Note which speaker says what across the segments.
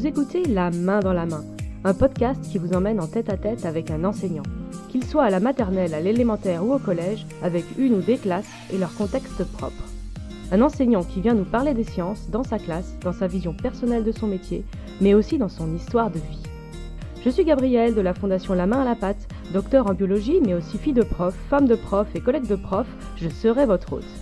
Speaker 1: Vous écoutez La main dans la main, un podcast qui vous emmène en tête-à-tête avec un enseignant. Qu'il soit à la maternelle, à l'élémentaire ou au collège, avec une ou des classes et leur contexte propre. Un enseignant qui vient nous parler des sciences dans sa classe, dans sa vision personnelle de son métier, mais aussi dans son histoire de vie. Je suis Gabrielle de la Fondation La main à la pâte, docteur en biologie, mais aussi fille de prof, femme de prof et collègue de prof, je serai votre hôte.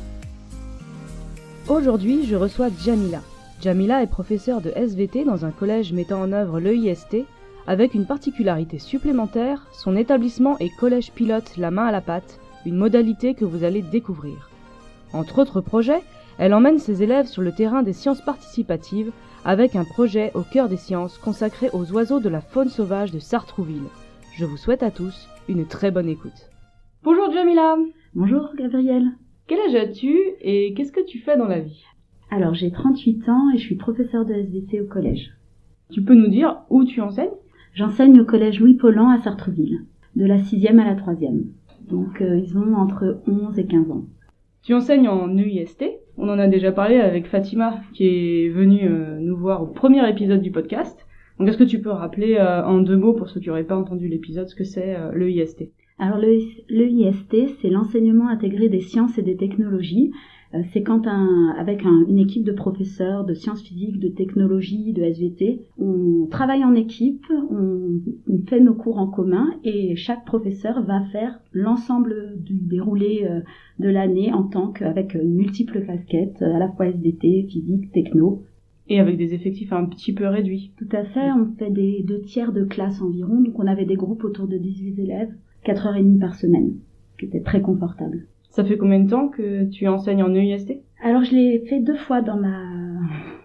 Speaker 1: Aujourd'hui, je reçois Djamila. Djamila est professeure de SVT dans un collège mettant en œuvre l'EIST, avec une particularité supplémentaire, son établissement est collège pilote La main à la pâte, une modalité que vous allez découvrir. Entre autres projets, elle emmène ses élèves sur le terrain des sciences participatives, avec un projet au cœur des sciences consacré aux oiseaux de la faune sauvage de Sartrouville. Je vous souhaite à tous une très bonne écoute. Bonjour Djamila.
Speaker 2: Bonjour Gabrielle.
Speaker 1: Quel âge as-tu et qu'est-ce que tu fais dans la vie ?
Speaker 2: Alors j'ai 38 ans et je suis professeure de SVT au collège.
Speaker 1: Tu peux nous dire où tu enseignes ?
Speaker 2: J'enseigne au collège Louis Paulan à Sartrouville, de la 6e à la 3e. Donc ils ont entre 11 et 15 ans.
Speaker 1: Tu enseignes en EIST. On en a déjà parlé avec Fatima qui est venue nous voir au premier épisode du podcast. Donc est-ce que tu peux rappeler en 2 mots pour ceux qui n'auraient pas entendu l'épisode ce que c'est l'EIST ?
Speaker 2: Alors l'EIST, c'est l'enseignement intégré des sciences et des technologies. C'est quand avec une équipe de professeurs de sciences physiques, de technologie, de SVT, on travaille en équipe, on fait nos cours en commun et chaque professeur va faire l'ensemble du déroulé de l'année avec multiples casquettes, à la fois SVT, physique, techno.
Speaker 1: Et avec des effectifs un petit peu réduits.
Speaker 2: Tout à fait, on fait des 2/3 de classe environ, donc on avait des groupes autour de 18 élèves, 4h30 par semaine, ce qui était très confortable.
Speaker 1: Ça fait combien de temps que tu enseignes en EIST ?
Speaker 2: Alors je l'ai fait 2 fois dans ma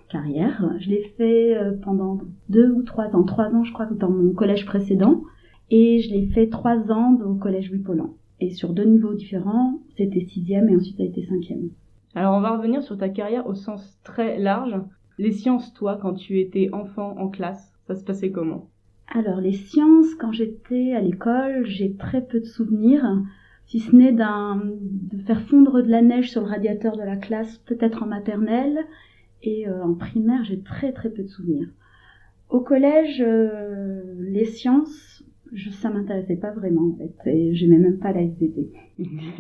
Speaker 2: carrière. Je l'ai fait pendant 2 ou 3 ans. 3 ans je crois dans mon collège précédent. Et je l'ai fait 3 ans au collège Louis Paulan. Et sur 2 niveaux différents, c'était 6e et ensuite ça a été 5e.
Speaker 1: Alors on va revenir sur ta carrière au sens très large. Les sciences, toi, quand tu étais enfant en classe, ça se passait comment ?
Speaker 2: Alors les sciences, quand j'étais à l'école, j'ai très peu de souvenirs. Si ce n'est de faire fondre de la neige sur le radiateur de la classe, peut-être en maternelle, et en primaire, j'ai très très peu de souvenirs. Au collège, les sciences, ça m'intéressait pas vraiment en fait, et j'aimais même pas la SVT.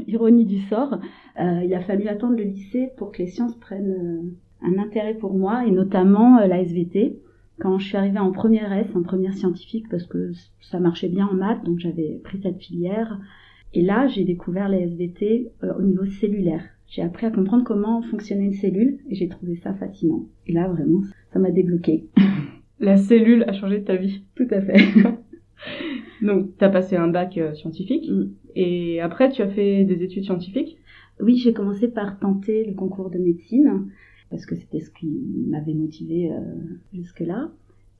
Speaker 2: Ironie du sort, il a fallu attendre le lycée pour que les sciences prennent un intérêt pour moi, et notamment la SVT. Quand je suis arrivée en première S, en première scientifique, parce que ça marchait bien en maths, donc j'avais pris cette filière. Et là, j'ai découvert les SVT au niveau cellulaire. J'ai appris à comprendre comment fonctionnait une cellule et j'ai trouvé ça fascinant. Et là, vraiment, ça m'a débloqué.
Speaker 1: La cellule a changé ta vie.
Speaker 2: Tout à fait.
Speaker 1: Donc, tu as passé un bac scientifique et après, tu as fait des études scientifiques ?
Speaker 2: Oui, j'ai commencé par tenter le concours de médecine parce que c'était ce qui m'avait motivée jusque-là.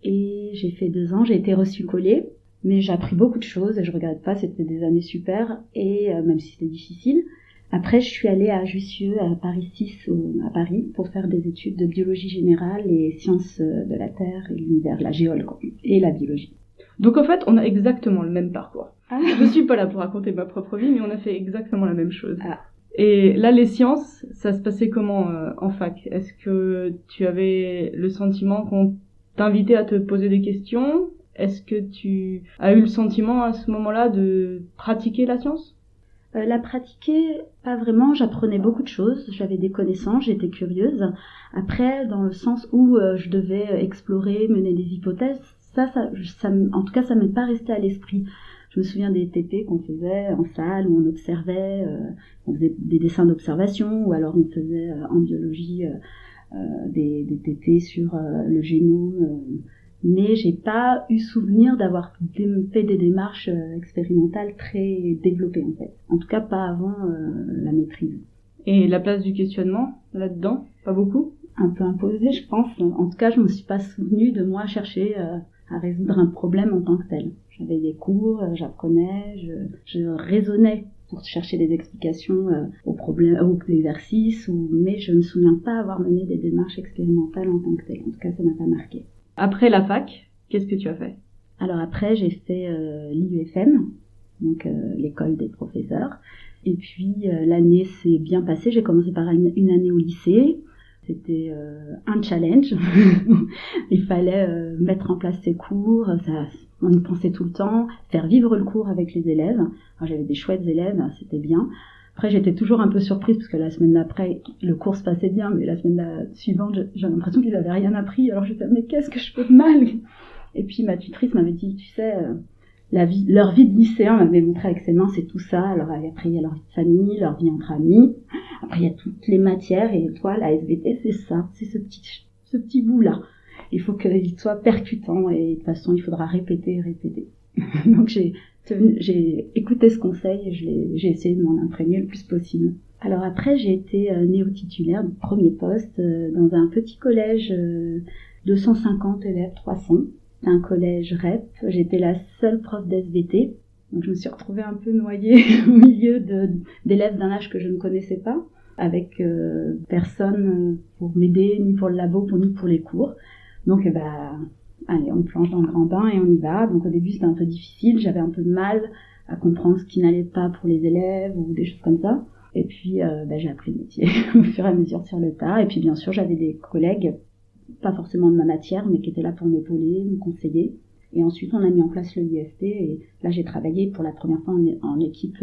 Speaker 2: Et j'ai fait 2 ans, j'ai été reçue collée. Mais j'ai appris beaucoup de choses et je regrette pas, c'était des années super, et même si c'était difficile. Après, je suis allée à Jussieu, à Paris 6, à Paris, pour faire des études de biologie générale et sciences de la Terre et l'univers, la géole, et la biologie.
Speaker 1: Donc en fait, on a exactement le même parcours.
Speaker 2: Ah.
Speaker 1: Je suis pas là pour raconter ma propre vie, mais on a fait exactement la même chose. Ah. Et là, les sciences, ça se passait comment en fac ? Est-ce que tu avais le sentiment qu'on t'invitait à te poser des questions ? Est-ce que tu as eu le sentiment à ce moment-là de pratiquer la science ?
Speaker 2: La pratiquer, pas vraiment. J'apprenais beaucoup de choses. J'avais des connaissances, j'étais curieuse. Après, dans le sens où je devais explorer, mener des hypothèses, en tout cas, ça m'est pas resté à l'esprit. Je me souviens des TP qu'on faisait en salle où on observait, on faisait des dessins d'observation, ou alors on faisait en biologie des TP sur le génome. Mais j'ai pas eu souvenir d'avoir fait des démarches expérimentales très développées en fait. En tout cas pas avant la maîtrise.
Speaker 1: Et la place du questionnement là-dedans, pas beaucoup ?
Speaker 2: Un peu imposée je pense. En tout cas je me suis pas souvenue de moi chercher à résoudre un problème en tant que tel. J'avais des cours, j'apprenais, je raisonnais pour chercher des explications aux problèmes, aux exercices, mais je me souviens pas avoir mené des démarches expérimentales en tant que tel. En tout cas ça m'a pas marqué.
Speaker 1: Après la fac, qu'est-ce que tu as fait ?
Speaker 2: Alors après, j'ai fait l'IUFM, donc l'école des professeurs. Et puis l'année s'est bien passée. J'ai commencé par une année au lycée. C'était un challenge. Il fallait mettre en place ses cours, on y pensait tout le temps, faire vivre le cours avec les élèves. Alors, j'avais des chouettes élèves, c'était bien. Après, j'étais toujours un peu surprise parce que la semaine d'après, le cours se passait bien, mais la semaine suivante, j'ai l'impression qu'ils avaient rien appris. Alors je me disais, mais qu'est-ce que je fais de mal? Et puis ma tutrice m'avait dit, tu sais, leur vie de lycéen m'avait montré avec ses mains, c'est tout ça. Alors après, il y a leur vie de famille, leur vie entre amis. Après, il y a toutes les matières. Et toi, la SVT, c'est ça, c'est ce petit bout-là. Il faut qu'il soit percutant et de toute façon, il faudra répéter. Donc j'ai écouté ce conseil et j'ai essayé de m'en imprégner le plus possible. Alors après, j'ai été néo-titulaire du premier poste dans un petit collège 250 élèves, 300. C'est un collège REP. J'étais la seule prof d'SVT. Donc je me suis retrouvée un peu noyée au milieu d'élèves d'un âge que je ne connaissais pas, avec personne pour m'aider, ni pour le labo, ni pour les cours. Donc allez, on plonge dans le grand bain et on y va. Donc au début c'était un peu difficile, j'avais un peu de mal à comprendre ce qui n'allait pas pour les élèves ou des choses comme ça. Et puis j'ai appris le métier au fur et à mesure sur le tas. Et puis bien sûr j'avais des collègues, pas forcément de ma matière, mais qui étaient là pour m'épauler, me conseiller. Et ensuite on a mis en place le IST et là j'ai travaillé pour la première fois en équipe,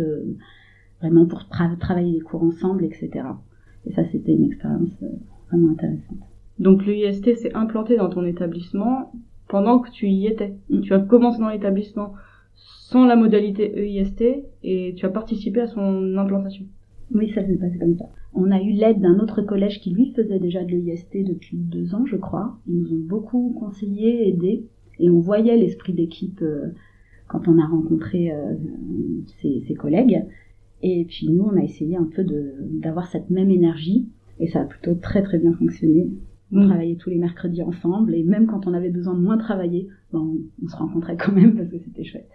Speaker 2: vraiment pour travailler les cours ensemble, etc. Et ça c'était une expérience vraiment intéressante.
Speaker 1: Donc le IST s'est implanté dans ton établissement pendant que tu y étais. Tu as commencé dans l'établissement sans la modalité EIST et tu as participé à son implantation.
Speaker 2: Oui, ça s'est passé comme ça. On a eu l'aide d'un autre collège qui lui faisait déjà de l'EIST depuis 2 ans, je crois. Ils nous ont beaucoup conseillés, aidés, et on voyait l'esprit d'équipe quand on a rencontré ses collègues. Et puis nous, on a essayé un peu d'avoir cette même énergie, et ça a plutôt très très bien fonctionné. On travaillait tous les mercredis ensemble, et même quand on avait besoin de moins travailler, on se rencontrait quand même parce que c'était chouette.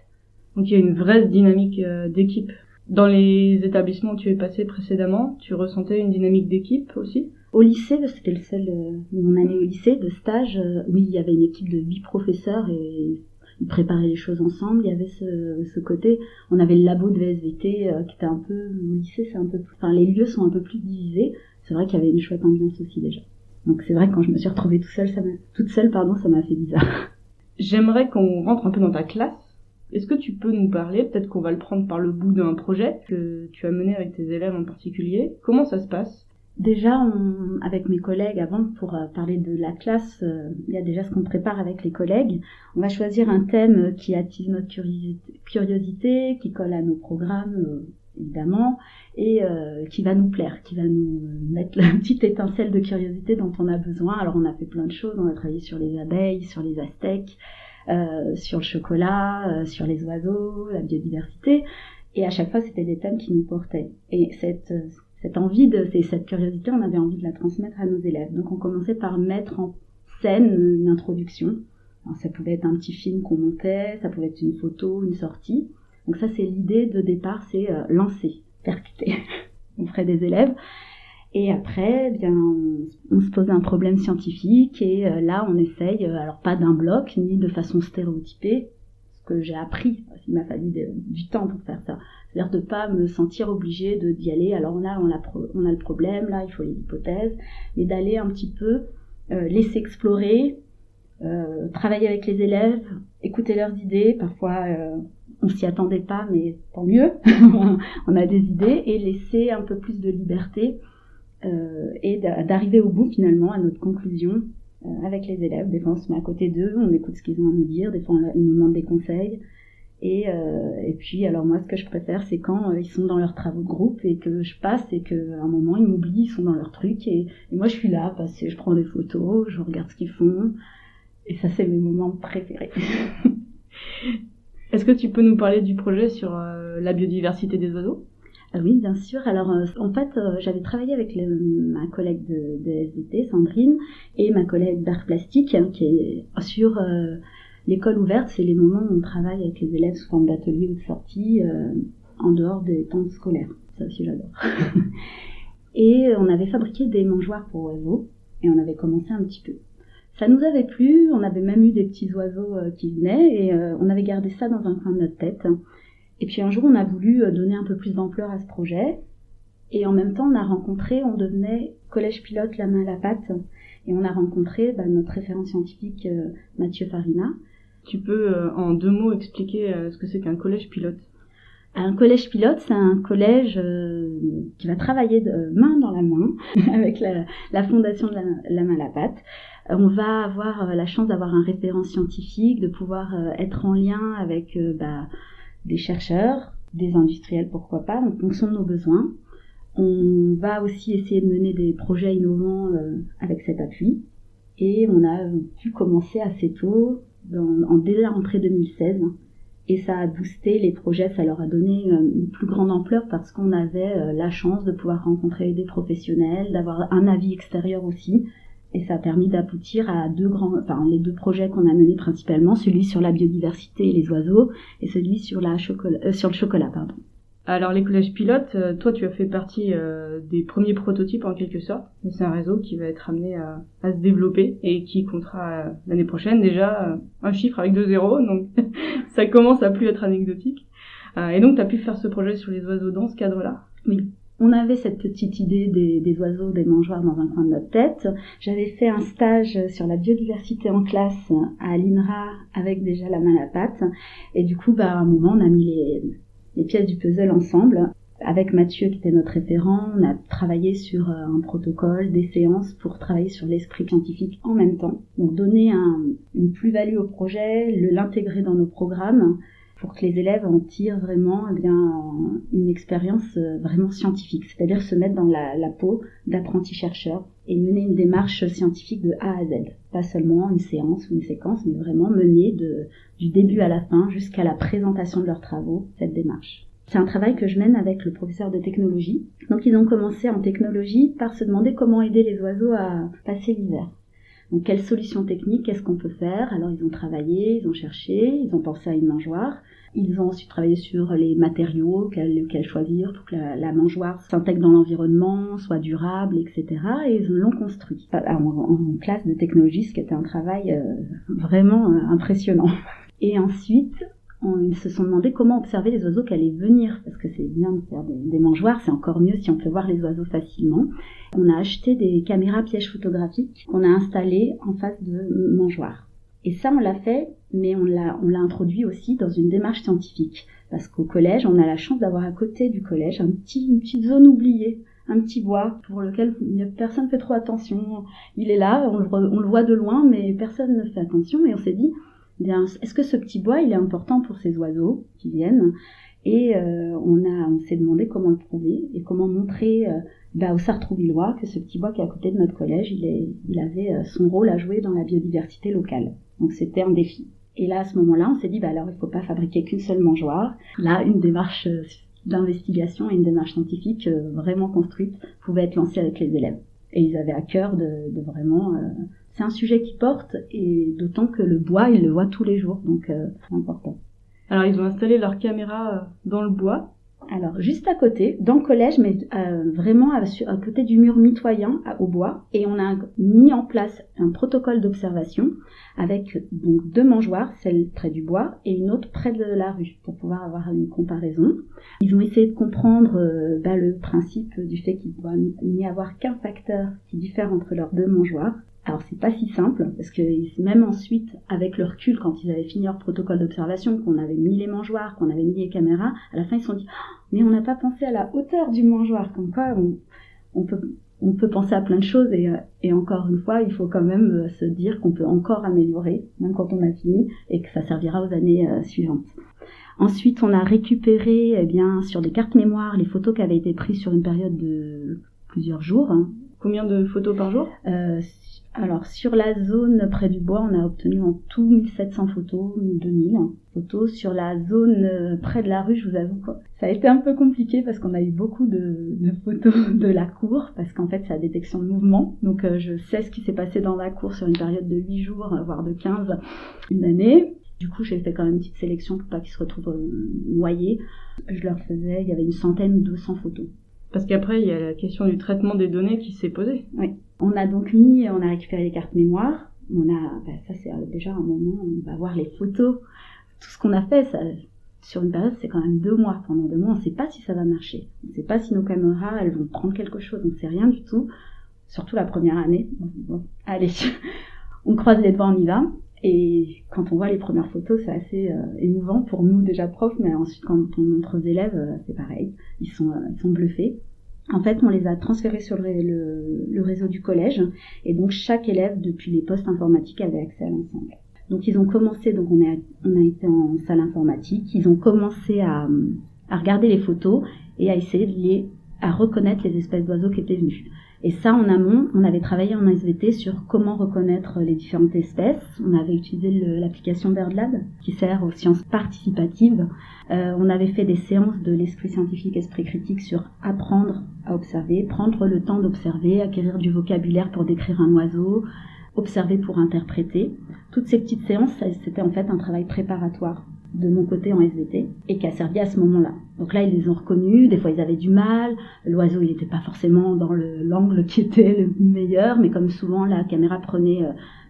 Speaker 1: Donc il y a une vraie dynamique d'équipe. Dans les établissements où tu es passé précédemment, tu ressentais une dynamique d'équipe aussi?
Speaker 2: Au lycée, c'était le seul, mon année au lycée de stage, oui, il y avait une équipe de 8 professeurs et ils préparaient les choses ensemble. Il y avait ce côté, on avait le labo de VSVT qui était un peu, au lycée c'est un peu plus, enfin les lieux sont un peu plus divisés. C'est vrai qu'il y avait une chouette ambiance aussi déjà. Donc c'est vrai que quand je me suis retrouvée toute seule, ça m'a fait bizarre.
Speaker 1: J'aimerais qu'on rentre un peu dans ta classe. Est-ce que tu peux nous parler, peut-être qu'on va le prendre par le bout d'un projet que tu as mené avec tes élèves en particulier? Comment ça se passe?
Speaker 2: Déjà, avec mes collègues, avant, pour parler de la classe, il y a déjà ce qu'on prépare avec les collègues. On va choisir un thème qui attise notre curiosité, qui colle à nos programmes, évidemment, et qui va nous plaire, qui va nous mettre la petite étincelle de curiosité dont on a besoin. Alors on a fait plein de choses, on a travaillé sur les abeilles, sur les aztèques, sur le chocolat, sur les oiseaux, la biodiversité, et à chaque fois c'était des thèmes qui nous portaient. Et cette envie cette curiosité, on avait envie de la transmettre à nos élèves. Donc on commençait par mettre en scène une introduction. Alors, ça pouvait être un petit film qu'on montait, ça pouvait être une photo, une sortie. Donc ça c'est l'idée de départ, c'est lancer, percuter auprès des élèves. Et après, bien, on se pose un problème scientifique et là on essaye, alors pas d'un bloc ni de façon stéréotypée, ce que j'ai appris, il m'a fallu du temps pour faire ça. C'est-à-dire de pas me sentir obligée d'y aller. Alors on a le problème, là il faut les hypothèses, mais d'aller un petit peu laisser explorer, travailler avec les élèves, écouter leurs idées. Parfois on s'y attendait pas, mais tant mieux, on a des idées, et laisser un peu plus de liberté et d'arriver au bout finalement à notre conclusion avec les élèves. Des fois on se met à côté d'eux, on écoute ce qu'ils ont à nous dire, des fois ils nous demandent des conseils. Et puis alors moi ce que je préfère c'est quand ils sont dans leurs travaux de groupe et que je passe et qu'à un moment ils m'oublient, ils sont dans leur truc et moi je suis là parce que je prends des photos, je regarde ce qu'ils font et ça c'est mes moments préférés.
Speaker 1: Est-ce que tu peux nous parler du projet sur la biodiversité des oiseaux?
Speaker 2: Oui, bien sûr. Alors en fait j'avais travaillé avec ma collègue de SVT, Sandrine, et ma collègue d'art plastique qui est sur l'école ouverte, c'est les moments où on travaille avec les élèves sous forme d'ateliers ou de sorties en dehors des temps scolaires. Ça aussi, j'adore. Et on avait fabriqué des mangeoires pour oiseaux et on avait commencé un petit peu. Ça nous avait plu, on avait même eu des petits oiseaux qui venaient et on avait gardé ça dans un coin de notre tête. Et puis un jour, on a voulu donner un peu plus d'ampleur à ce projet Et en même temps, on devenait collège pilote la main à la pâte. Et on a rencontré notre référent scientifique Mathieu Farina.
Speaker 1: Tu peux en 2 mots expliquer ce que c'est qu'un collège pilote?
Speaker 2: Un collège pilote, c'est un collège qui va travailler main dans la main avec la fondation de la main à la pâte. On va avoir la chance d'avoir un référent scientifique, de pouvoir être en lien avec des chercheurs, des industriels, pourquoi pas, en fonction de nos besoins. On va aussi essayer de mener des projets innovants avec cet appui. Et on a pu commencer assez tôt, dès la rentrée 2016. Et ça a boosté les projets, ça leur a donné une plus grande ampleur parce qu'on avait la chance de pouvoir rencontrer des professionnels, d'avoir un avis extérieur aussi. Et ça a permis d'aboutir à les 2 projets qu'on a menés principalement, celui sur la biodiversité et les oiseaux et celui sur le chocolat.
Speaker 1: Alors les collèges pilotes, toi tu as fait partie des premiers prototypes en quelque sorte, mais c'est un réseau qui va être amené à se développer et qui comptera l'année prochaine déjà un chiffre avec 2 zéros, donc ça commence à plus être anecdotique. Et donc tu as pu faire ce projet sur les oiseaux dans ce cadre-là?
Speaker 2: Oui. On avait cette petite idée des oiseaux, des mangeoires dans un coin de notre tête. J'avais fait un stage sur la biodiversité en classe à l'INRA avec déjà la main à la pâte. Et du coup, à un moment, on a mis les pièces du puzzle ensemble. Avec Mathieu, qui était notre référent, on a travaillé sur un protocole, des séances pour travailler sur l'esprit scientifique en même temps. Donc donner une plus-value au projet, l'intégrer dans nos programmes, pour que les élèves en tirent vraiment une expérience vraiment scientifique, c'est-à-dire se mettre dans la peau d'apprentis-chercheurs et mener une démarche scientifique de A à Z. Pas seulement une séance ou une séquence, mais vraiment mener du début à la fin jusqu'à la présentation de leurs travaux, cette démarche. C'est un travail que je mène avec le professeur de technologie. Donc ils ont commencé en technologie par se demander comment aider les oiseaux à passer l'hiver. Donc, quelles solutions techniques, qu'est-ce qu'on peut faire? Alors, ils ont travaillé, ils ont cherché, ils ont pensé à une mangeoire. Ils ont ensuite travaillé sur les matériaux, lesquels choisir pour que la mangeoire s'intègre dans l'environnement, soit durable, etc. Et ils l'ont construit en classe de technologie, ce qui était un travail vraiment impressionnant. Et ensuite, ils se sont demandé comment observer les oiseaux qui allaient venir, parce que c'est bien de faire des mangeoires, c'est encore mieux si on peut voir les oiseaux facilement. On a acheté des caméras pièges photographiques qu'on a installées en face de mangeoires. Et ça, on l'a fait, mais on l'a introduit aussi dans une démarche scientifique. Parce qu'au collège, on a la chance d'avoir à côté du collège une petite zone oubliée, un petit bois pour lequel personne ne fait trop attention. Il est là, on le voit de loin, mais personne ne fait attention. Et on s'est dit, est-ce que ce petit bois, il est important pour ces oiseaux qui viennent? Et on s'est demandé comment le prouver et comment montrer aux Sartrouvillois que ce petit bois qui est à côté de notre collège, il avait son rôle à jouer dans la biodiversité locale. Donc c'était un défi. Et là, à ce moment-là, on s'est dit, alors il ne faut pas fabriquer qu'une seule mangeoire. Là, une démarche d'investigation et une démarche scientifique vraiment construite pouvait être lancée avec les élèves. Et ils avaient à cœur de vraiment... c'est un sujet qui porte, et d'autant que le bois, ils le voient tous les jours, donc c'est important.
Speaker 1: Alors, ils ont installé leur caméra dans le bois.
Speaker 2: Alors, juste à côté, dans le collège, mais vraiment à côté du mur mitoyen au bois. Et on a mis en place un protocole d'observation avec donc 2 mangeoires, celle près du bois et une autre près de la rue, pour pouvoir avoir une comparaison. Ils ont essayé de comprendre le principe du fait qu'il doit n'y avoir qu'un facteur qui diffère entre leurs 2 mangeoires. Alors c'est pas si simple, parce que même ensuite, avec le recul, quand ils avaient fini leur protocole d'observation, qu'on avait mis les mangeoires, qu'on avait mis les caméras, à la fin ils se sont dit « mais on n'a pas pensé à la hauteur du mangeoire », comme quoi on peut penser à plein de choses, et encore une fois, il faut quand même se dire qu'on peut encore améliorer, même quand on a fini, et que ça servira aux années suivantes. Ensuite, on a récupéré sur des cartes mémoire les photos qui avaient été prises sur une période de plusieurs jours.
Speaker 1: Combien de photos par jour?
Speaker 2: Alors, sur la zone près du bois, on a obtenu en tout 1700 photos, 2000 photos. Sur la zone près de la rue, je vous avoue quoi, ça a été un peu compliqué parce qu'on a eu beaucoup de photos de la cour, parce qu'en fait, c'est la détection de mouvement. Donc, je sais ce qui s'est passé dans la cour sur une période de 8 jours, voire de 15, une année. Du coup, j'ai fait quand même une petite sélection pour pas qu'ils se retrouvent noyés. Il y avait une centaine ou 200 photos.
Speaker 1: Parce qu'après, il y a la question du traitement des données qui s'est posée.
Speaker 2: Oui. On a récupéré les cartes mémoire. Ça c'est déjà un moment où on va voir les photos. Tout ce qu'on a fait, sur une période, c'est quand même 2 mois. Pendant 2 mois, on ne sait pas si ça va marcher. On ne sait pas si nos caméras, elles vont prendre quelque chose. On ne sait rien du tout. Surtout la première année. On se dit, bon, allez, on croise les doigts, on y va. Et quand on voit les premières photos, c'est assez émouvant pour nous déjà profs, mais ensuite quand on montre aux élèves, c'est pareil. Ils sont bluffés. En fait, on les a transférés sur le réseau du collège. Et donc, chaque élève, depuis les postes informatiques, avait accès à l'ensemble. Donc ils ont commencé, donc on a été en salle informatique, ils ont commencé à regarder les photos et à essayer à reconnaître les espèces d'oiseaux qui étaient venus. Et ça, en amont, on avait travaillé en SVT sur comment reconnaître les différentes espèces. On avait utilisé l'application BirdLab qui sert aux sciences participatives. On avait fait des séances de l'esprit scientifique, esprit critique sur apprendre à observer, prendre le temps d'observer, acquérir du vocabulaire pour décrire un oiseau, observer pour interpréter. Toutes ces petites séances, c'était en fait un travail préparatoire de mon côté en SVT et qui a servi à ce moment-là. Donc là, ils les ont reconnus, des fois ils avaient du mal, l'oiseau il n'était pas forcément dans l'angle qui était le meilleur, mais comme souvent la caméra prenait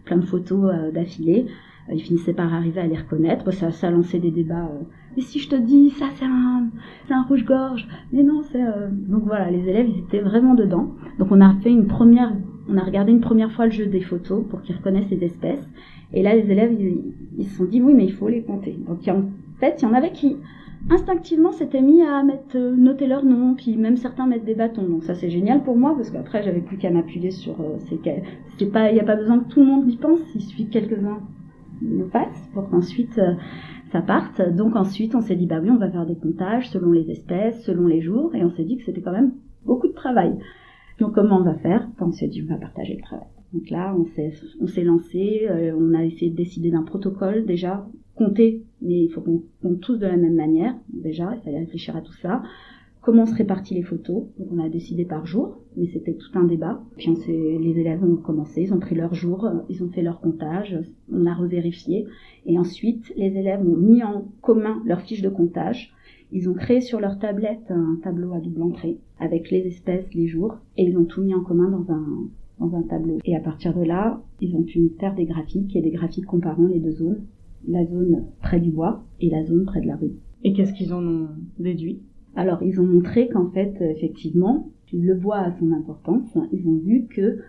Speaker 2: plein de photos d'affilée, ils finissaient par arriver à les reconnaître. Ça a lancé des débats. Mais si je te dis, ça c'est un rouge-gorge, mais non, c'est... Donc voilà, les élèves ils étaient vraiment dedans. Donc on a regardé une première fois le jeu des photos pour qu'ils reconnaissent les espèces. Et là, les élèves, ils se sont dit, oui, mais il faut les compter. Donc, en fait, il y en avait qui, instinctivement, s'étaient mis à noter leur nom, puis même certains mettre des bâtons. Donc, ça, c'est génial pour moi, parce qu'après, j'avais plus qu'à m'appuyer sur il n'y a pas besoin que tout le monde y pense, il suffit que quelques-uns le fassent pour qu'ensuite, ça parte. Donc, ensuite, on s'est dit, bah oui, on va faire des comptages selon les espèces, selon les jours, et on s'est dit que c'était quand même beaucoup de travail. Donc, comment on va faire? On s'est dit, on va partager le travail. Donc là, on s'est lancé, on a essayé de décider d'un protocole déjà, compter, mais il faut qu'on compte tous de la même manière. Déjà, il fallait réfléchir à tout ça. Comment on se répartit les photos? Donc on a décidé par jour, mais c'était tout un débat. Puis les élèves ont commencé, ils ont pris leur jour, ils ont fait leur comptage, on a revérifié. Et ensuite, les élèves ont mis en commun leurs fiches de comptage. Ils ont créé sur leur tablette un tableau à double entrée avec les espèces, les jours, et ils ont tout mis en commun dans un tableau. Et à partir de là, ils ont pu faire des graphiques et des graphiques comparant les deux zones, la zone près du bois et la zone près de la rue.
Speaker 1: Et qu'est-ce qu'ils en ont déduit?
Speaker 2: Alors, ils ont montré qu'en fait, effectivement, le bois a son importance. Ils ont vu que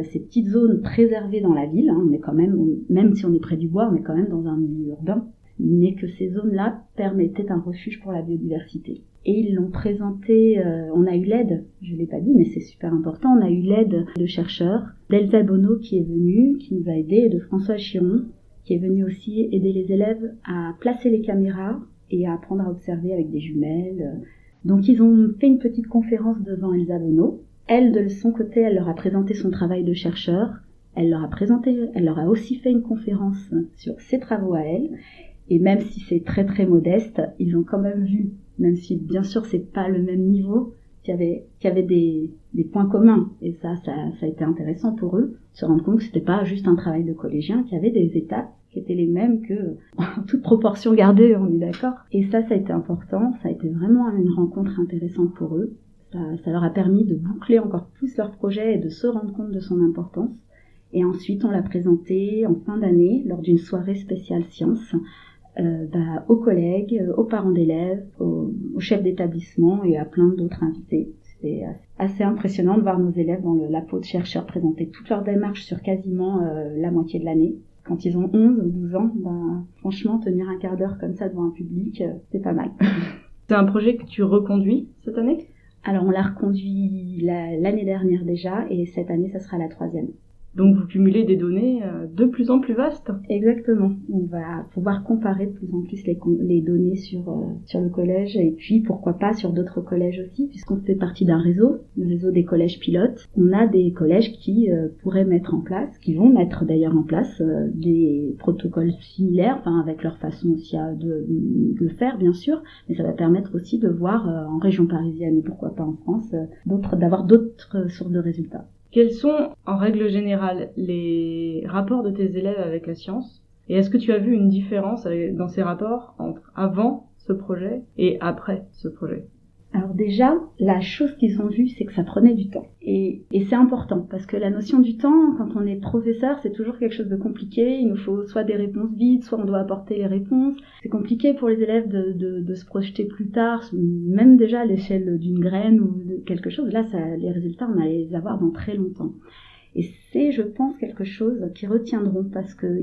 Speaker 2: ces petites zones préservées dans la ville, on est quand même si on est près du bois, on est quand même dans un milieu urbain, mais que ces zones-là permettaient un refuge pour la biodiversité. Et ils l'ont présenté, on a eu l'aide, je ne l'ai pas dit, mais c'est super important, on a eu l'aide de chercheurs, d'Elsa Bonneau qui est venue, qui nous a aidés, et de François Chiron, qui est venu aussi aider les élèves à placer les caméras et à apprendre à observer avec des jumelles. Donc ils ont fait une petite conférence devant Elsa Bonneau. Elle, de son côté, elle leur a présenté son travail de chercheur, elle leur a aussi fait une conférence sur ses travaux à elle, et même si c'est très très modeste, ils ont quand même vu, même si bien sûr c'est pas le même niveau, qu'il y avait des points communs. Et ça a été intéressant pour eux, de se rendre compte que c'était pas juste un travail de collégien, qu'il y avait des étapes qui étaient les mêmes que, en toute proportion gardée, on est d'accord. Et ça a été important, ça a été vraiment une rencontre intéressante pour eux. Ça leur a permis de boucler encore plus leur projet et de se rendre compte de son importance. Et ensuite, on l'a présenté en fin d'année, lors d'une soirée spéciale sciences, aux collègues, aux parents d'élèves, aux chefs d'établissement et à plein d'autres invités. C'était assez impressionnant de voir nos élèves dans la peau de chercheurs présenter toute leur démarche sur quasiment la moitié de l'année. Quand ils ont 11 ou 12 ans, franchement, tenir un quart d'heure comme ça devant un public, c'est pas mal.
Speaker 1: C'est un projet que tu reconduis cette année?
Speaker 2: Alors, on l'a reconduit l'année dernière déjà, et cette année, ça sera la 3e.
Speaker 1: Donc vous cumulez des données de plus en plus vastes.
Speaker 2: Exactement. On va pouvoir comparer de plus en plus les données sur le collège, et puis pourquoi pas sur d'autres collèges aussi, puisqu'on fait partie d'un réseau, le réseau des collèges pilotes. On a des collèges qui pourraient mettre en place, qui vont mettre d'ailleurs en place des protocoles similaires, avec leur façon aussi de faire bien sûr, mais ça va permettre aussi de voir en région parisienne et pourquoi pas en France, d'avoir d'autres sources de résultats.
Speaker 1: Quels sont, en règle générale, les rapports de tes élèves avec la science? Et est-ce que tu as vu une différence dans ces rapports entre avant ce projet et après ce projet?
Speaker 2: Alors déjà, la chose qu'ils ont vue, c'est que ça prenait du temps. Et c'est important, parce que la notion du temps, quand on est professeur, c'est toujours quelque chose de compliqué. Il nous faut soit des réponses vite, soit on doit apporter les réponses. C'est compliqué pour les élèves de se projeter plus tard, même déjà à l'échelle d'une graine ou de quelque chose. Là, les résultats, on allait les avoir dans très longtemps. Et c'est, je pense, quelque chose qu'ils retiendront, parce que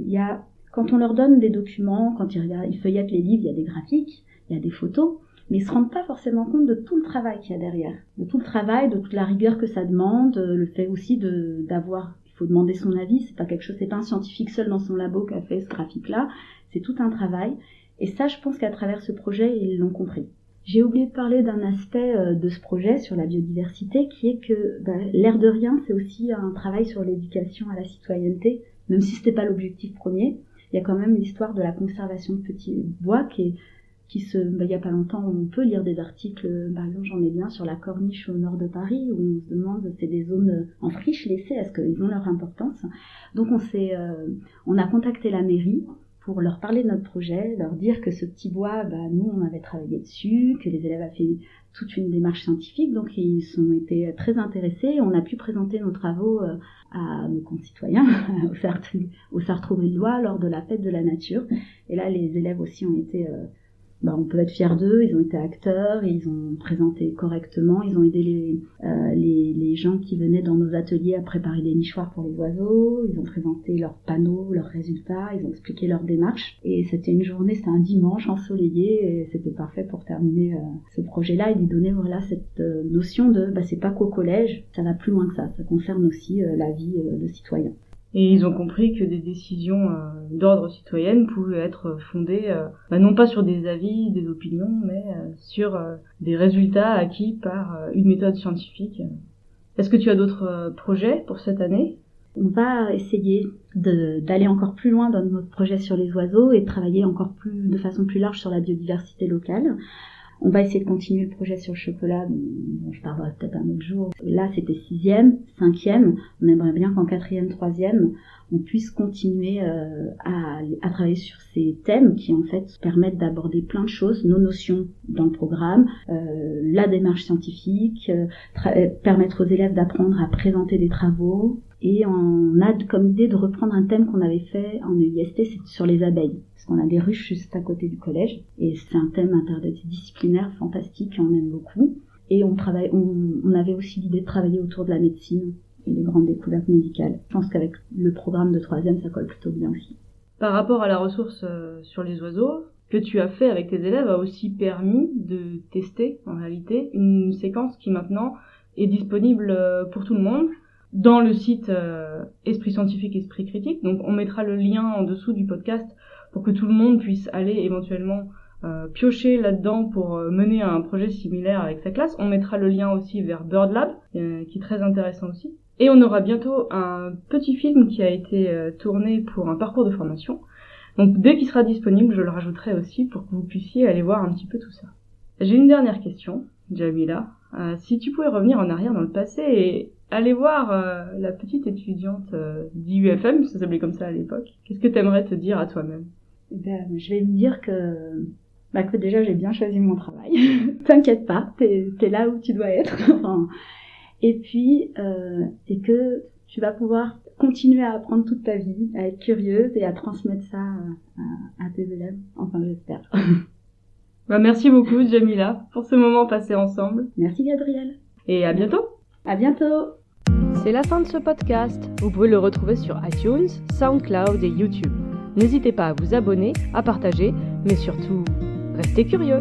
Speaker 2: quand on leur donne des documents, quand ils feuillettent les livres, il y a des graphiques, il y a des photos, mais ils se rendent pas forcément compte de tout le travail qu'il y a derrière, de tout le travail, de toute la rigueur que ça demande, le fait aussi il faut demander son avis, c'est pas un scientifique seul dans son labo qui a fait ce graphique-là, c'est tout un travail, et ça, je pense qu'à travers ce projet, ils l'ont compris. J'ai oublié de parler d'un aspect de ce projet sur la biodiversité, qui est que, l'air de rien, c'est aussi un travail sur l'éducation à la citoyenneté, même si c'était pas l'objectif premier. Il y a quand même l'histoire de la conservation de petits bois il y a pas longtemps, on peut lire des articles, par exemple j'en ai bien sur la Corniche au nord de Paris, où on se demande, c'est des zones en friche laissées, est-ce qu'ils ont leur importance? Donc on a contacté la mairie pour leur parler de notre projet, leur dire que ce petit bois, nous on avait travaillé dessus, que les élèves avaient fait toute une démarche scientifique, donc ils ont été très intéressés, on a pu présenter nos travaux à nos concitoyens, au Sartrouville-Lois, lors de la fête de la nature, et là les élèves aussi ont été... on peut être fiers d'eux, ils ont été acteurs, ils ont présenté correctement, ils ont aidé les gens qui venaient dans nos ateliers à préparer des nichoirs pour les oiseaux, ils ont présenté leurs panneaux, leurs résultats, ils ont expliqué leur démarche. Et c'était un dimanche ensoleillé, et c'était parfait pour terminer ce projet-là et lui donner cette notion de c'est pas qu'au collège, ça va plus loin que ça concerne aussi la vie de citoyens.
Speaker 1: Et ils ont compris que des décisions d'ordre citoyen pouvaient être fondées non pas sur des avis, des opinions, mais sur des résultats acquis par une méthode scientifique. Est-ce que tu as d'autres projets pour cette année?
Speaker 2: On va essayer d'aller encore plus loin dans notre projet sur les oiseaux et de travailler de façon plus large sur la biodiversité locale. On va essayer de continuer le projet sur le chocolat, dont je parlerai peut-être un autre jour. Là, c'était 6e, 5e. On aimerait bien qu'en 4e, 3e, on puisse continuer à travailler sur ces thèmes qui, en fait, permettent d'aborder plein de choses, nos notions dans le programme, la démarche scientifique, permettre aux élèves d'apprendre à présenter des travaux. Et on a comme idée de reprendre un thème qu'on avait fait en EIST, c'est sur les abeilles. Parce qu'on a des ruches juste à côté du collège. Et c'est un thème interdisciplinaire fantastique, on aime beaucoup. Et on avait aussi l'idée de travailler autour de la médecine et des grandes découvertes médicales. Je pense qu'avec le programme de 3e, ça colle plutôt bien aussi.
Speaker 1: Par rapport à la ressource sur les oiseaux, que tu as fait avec tes élèves a aussi permis de tester, en réalité, une séquence qui maintenant est disponible pour tout le monde, dans le site Esprit Scientifique, Esprit Critique. Donc on mettra le lien en dessous du podcast pour que tout le monde puisse aller éventuellement piocher là-dedans pour mener un projet similaire avec sa classe. On mettra le lien aussi vers Bird Lab, qui est très intéressant aussi. Et on aura bientôt un petit film qui a été tourné pour un parcours de formation. Donc dès qu'il sera disponible, je le rajouterai aussi pour que vous puissiez aller voir un petit peu tout ça. J'ai une dernière question, Jamila. Si tu pouvais revenir en arrière dans le passé et aller voir la petite étudiante d'IUFM, ça s'appelait comme ça à l'époque, qu'est-ce que t'aimerais te dire à toi-même?
Speaker 2: Je vais me dire que déjà j'ai bien choisi mon travail. T'inquiète pas, t'es là où tu dois être. Et puis, et que tu vas pouvoir continuer à apprendre toute ta vie, à être curieuse et à transmettre ça à tes élèves. Enfin, j'espère.
Speaker 1: Merci beaucoup, Jamila, pour ce moment passé ensemble.
Speaker 2: Merci, Gabrielle.
Speaker 1: Et à bientôt.
Speaker 2: À bientôt.
Speaker 1: C'est la fin de ce podcast. Vous pouvez le retrouver sur iTunes, SoundCloud et YouTube. N'hésitez pas à vous abonner, à partager, mais surtout, restez curieux.